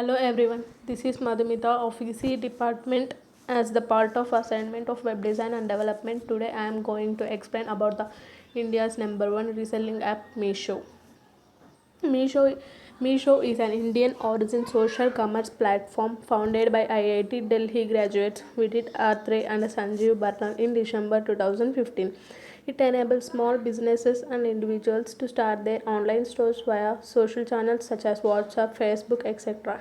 Hello everyone, this is Madhumita of EC department. As the part of assignment of web design and development, today I am going to explain about the India's number one reselling app Meesho. Meesho, Meesho is an Indian origin social commerce platform founded by IIT Delhi graduates Vidit Atre and Sanjeev Barnal in December 2015. It enables small businesses and individuals to start their online stores via social channels such as WhatsApp, Facebook, etc.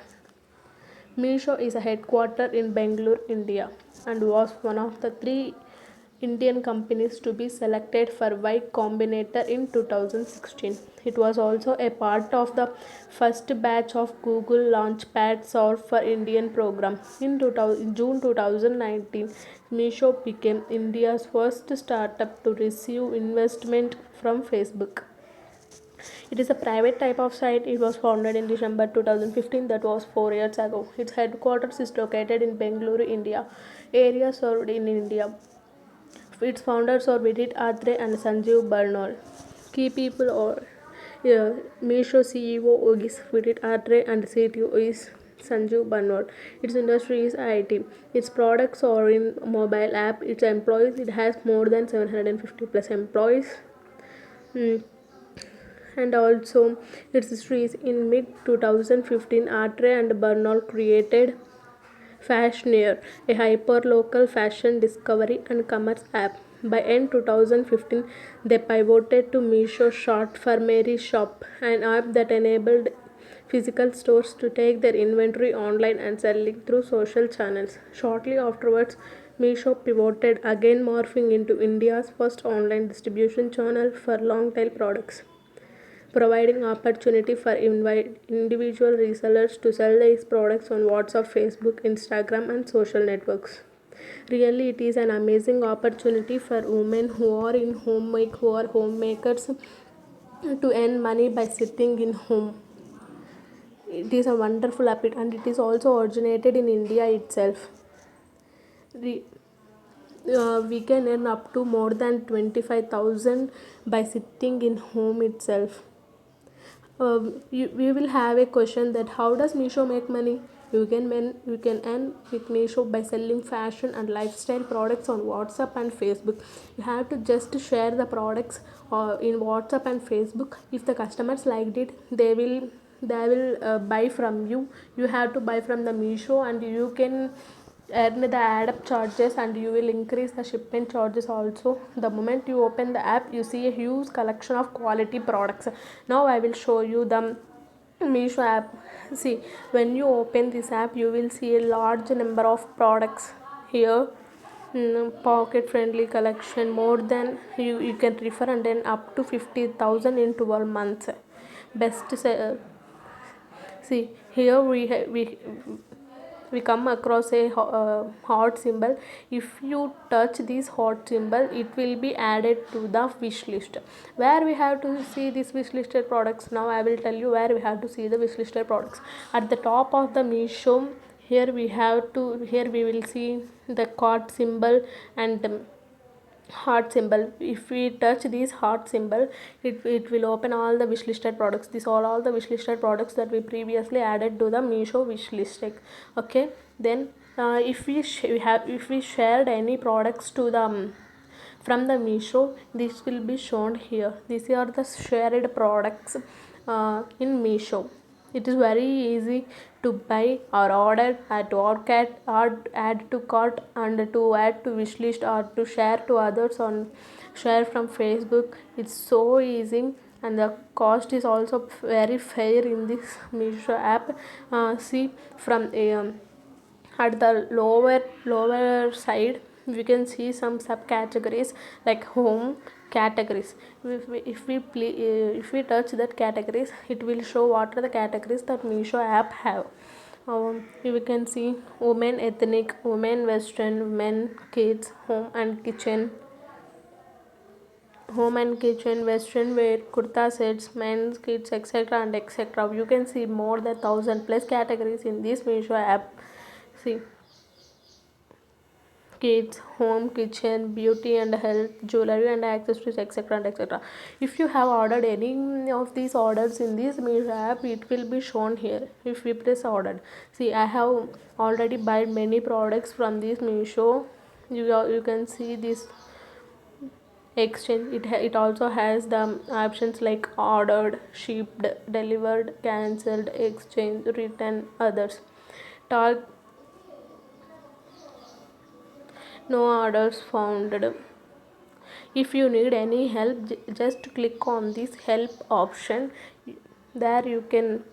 Meesho is headquartered in Bangalore, India, and was one of the three Indian companies to be selected for Y Combinator in 2016. It was also a part of the first batch of Google Launchpad Solve for Indian program. In June 2019, Meesho became India's first startup to receive investment from Facebook. It is a private type of site. It was founded in December 2015, that was 4 years ago. Its headquarters is located in Bengaluru, India. Area served in India. Its founders are Vidit Atre and Sanjeev Barnwal. Key people are Meesho CEO is Vidit Atre and CTO is Sanjeev Barnwal. Its industry is IT. Its products are in mobile app. Its employees, it has more than 750 plus employees. Mm, and also its history is in mid 2015 Atre and Bernal created Fashioneer, a hyper-local fashion discovery and commerce app. By end 2015, they pivoted to Meesho Short for Mary Shop, an app that enabled physical stores to take their inventory online and selling through social channels. Shortly afterwards, Meesho pivoted again, morphing into India's first online distribution channel for long tail products, providing opportunity for individual resellers to sell these products on WhatsApp, Facebook, Instagram, and social networks. Really, it is an amazing opportunity for women who are homemakers to earn money by sitting in home. It is a wonderful app and it is also originated in India itself. Re- we can earn up to more than 25,000 by sitting in home itself. We will have a question that how does Meesho make money? You can earn with Meesho by selling fashion and lifestyle products on WhatsApp and Facebook. You have to just share the products in WhatsApp and Facebook. If the customers liked it, they will buy from you. You have to buy from the Meesho and you can earn the add up charges and you will increase the shipment charges also. The moment you open the app, you see a huge collection of quality products. Now I will show you the Meesho app. See, when you open this app, you will see a large number of products here. Pocket friendly collection, more than you can refer and then up to 50,000 in 12 months. Best seller. See, here we come across a heart symbol. If you touch this heart symbol, it will be added to the wish list. Where we have to see these wish listed products? Now I will tell you where we have to see the wish listed products. At the top of the Meesho, here we will see the cart symbol and heart symbol. If we touch this heart symbol, it will open all the wish listed products. These are all the wish listed products that we previously added to the Meesho wish list. Okay, then if we shared any products to the from the Meesho, this will be shown here. These are the shared products in Meesho. It is very easy to buy or order, add or add to cart and to add to wish list or to share to others on share from Facebook. It's so easy and the cost is also very fair in this Meesho app. See from at the lower side we can see some subcategories like home categories. If we touch that categories, it will show what are the categories that Meesho app have. You can see women ethnic, women western, men kids, home and kitchen, western wear, kurta sets, men's, kids, etc. and etc. You can see more than 1,000 plus categories in this Meesho app. See, kids, home, kitchen, beauty and health, jewelry and accessories, etc. and etc. If you have ordered any of these orders in this Meesho app, it will be shown here. If we press ordered, see, I have already bought many products from this Meesho. You can see this exchange. It also has the options like ordered, shipped, delivered, cancelled, exchange, return, others. Talk, no orders found. If you need any help, just click on this help option. there you can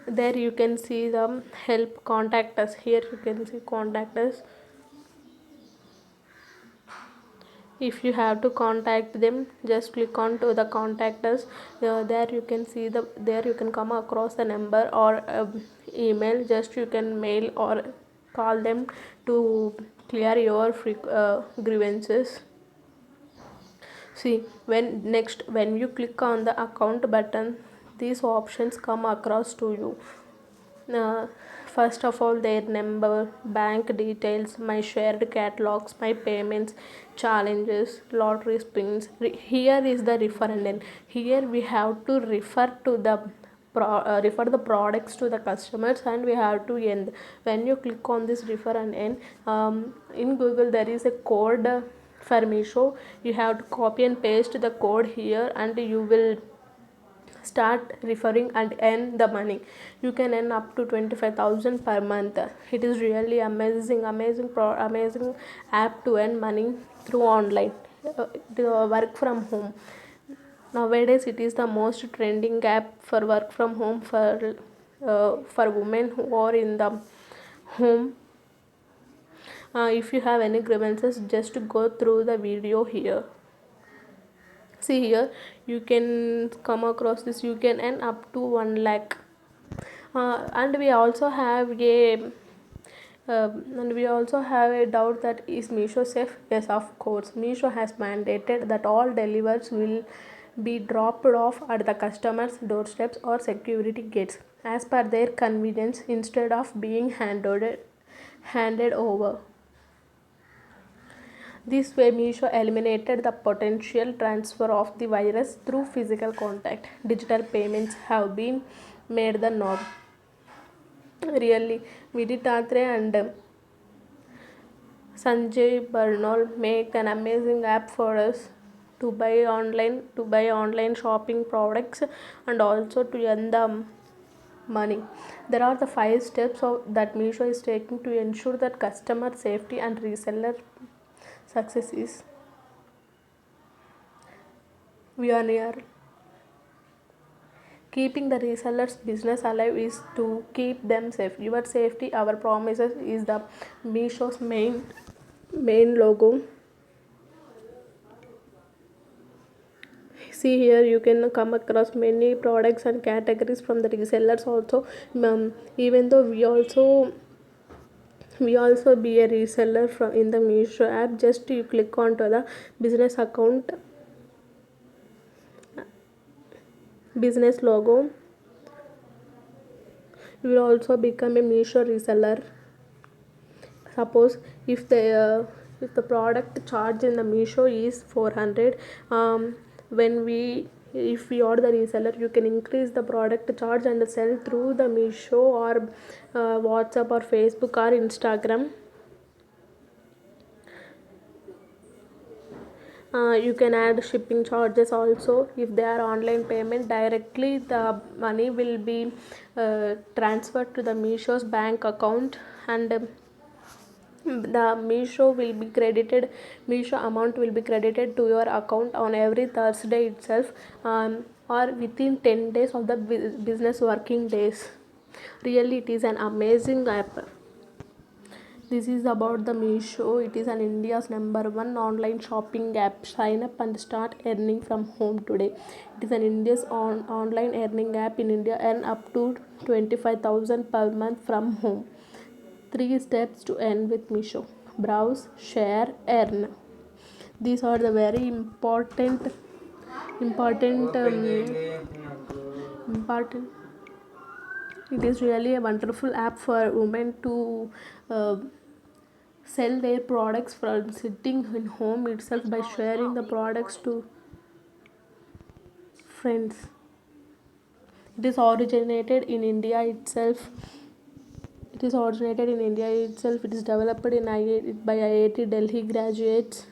there you can see the help, contact us. Here you can see contact us. If you have to contact them, just click on to the contact us. There you can see there you can come across the number or email. Just you can mail or call them to clear your grievances. See, when you click on the account button, these options come across to you. uh, First of all, their number, bank details, my shared catalogs, my payments, challenges, lottery spins. Here is the refer and end. Here we have to refer to the refer the products to the customers, and we have to end. When you click on this refer and end, in Google there is a code for Meesho. You have to copy and paste the code here, and you will start referring and earn the money. You can earn up to 25,000 per month. It is really amazing app to earn money through online, work from home. Nowadays it is the most trending app for work from home for women who are in the home. If you have any grievances, just go through the video here. See, here you can come across this. You can earn up to 1 lakh. And we also have a doubt that is Meesho safe? Yes, of course. Meesho has mandated that all deliveries will be dropped off at the customer's doorsteps or security gates as per their convenience, instead of being handed over. This way, Meesho eliminated the potential transfer of the virus through physical contact. Digital payments have been made the norm. Really, Vidit Atre and Sanjay Bernal make an amazing app for us to buy online shopping products, and also to earn the money. There are the 5 steps that Meesho is taking to ensure that customer safety and reseller success is. We are near. Keeping the resellers' business alive is to keep them safe. Your safety, our promises, is the Meesho's main logo. See, here you can come across many products and categories from the resellers also. Even though we also be a reseller from in the Meesho app, just you click onto the business account, business logo. You will also become a Meesho reseller. Suppose if the product charge in the Meesho is 400, if we order the reseller, you can increase the product charge and sell through the Meesho or WhatsApp or Facebook or Instagram. You can add shipping charges also. If they are online payment, directly the money will be transferred to the Meesho's bank account, and the Meesho amount will be credited to your account on every Thursday itself, or within 10 days of the business working days. Really, it is an amazing app. This is about the Meesho. It is an India's #1 online shopping app. Sign up and start earning from home today. It is an India's online earning app in India. Earn up to 25,000 per month from home. 3 steps to earn with Meesho: browse, share, earn. These are the very important important It is really a wonderful app for women to uh, sell their products from sitting in home itself by sharing the products to friends. It is originated in India itself. It is originated in India itself. It is developed by IIT Delhi graduates.